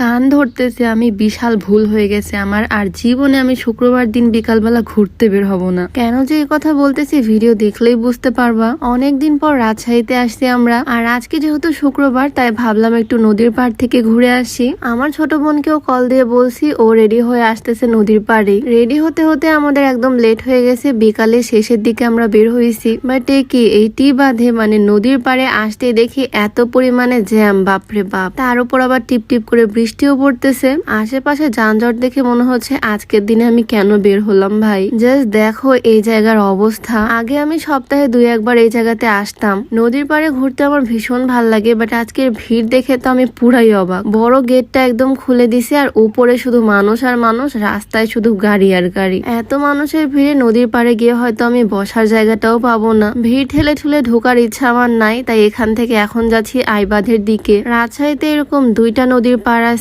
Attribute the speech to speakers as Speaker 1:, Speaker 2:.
Speaker 1: কান ধরতেছে আমি বিশাল ভুল হয়ে গেছে আমার। আর জীবনে আমি শুক্রবার দিন বিকালবেলা ঘুরতে বের হব না। কেন যে এই কথা বলতেছি ভিডিও দেখলেই বুঝতে পারবা। অনেকদিন পর রাজশাহীতে আসছি আমরা, আর আজকে যেহেতু শুক্রবার তাই ভাবলাম একটু নদীর পাড় থেকে ঘুরে আসি। আমার ছোট বোনকেও কল দিয়ে বলছি, ও রেডি হয়ে আসতেছে নদীর পাড়ে। রেডি হতে হতে আমাদের একদম লেট হয়ে গেছে, বিকালে শেষের দিকে আমরা বের হয়েছি। বাট এইটি বাদে মানে নদীর পাড়ে আসতে দেখি এত পরিমাণে জ্যাম, বাপরে বাপ। তার উপর আবার টিপ টিপ করে বৃষ্টিও পড়তেছে। আশেপাশে যানজট দেখে মনে হচ্ছে আজকের দিনে আমি কেন বের হলাম ভাই। জাস্ট দেখো এই জায়গার অবস্থা। আগে আমি সপ্তাহে 2-1 বার এই জায়গাতে আসতাম। নদীর পাড়ে ঘুরতে আমার ভীষণ ভাল লাগে, বাট আজকের ভিড় দেখে তো আমি পুরাই অবাক। বড় গেটটা একদম খুলে দিছে আর উপরে শুধু মানুষ আর মানুষ, রাস্তায় শুধু গাড়ি আর গাড়ি। এত মানুষের ভিড়ে নদীর পাড়ে গিয়ে হয়তো আমি বসার জায়গাটাও পাবো না। ভিড় ঠেলে ঠুলে ঢোকার ইচ্ছা আমার নাই, তাই এখান থেকে এখন যাচ্ছি আইবাদের দিকে। রাজশাহীতে এরকম 2টা নদীর পাড় আছে।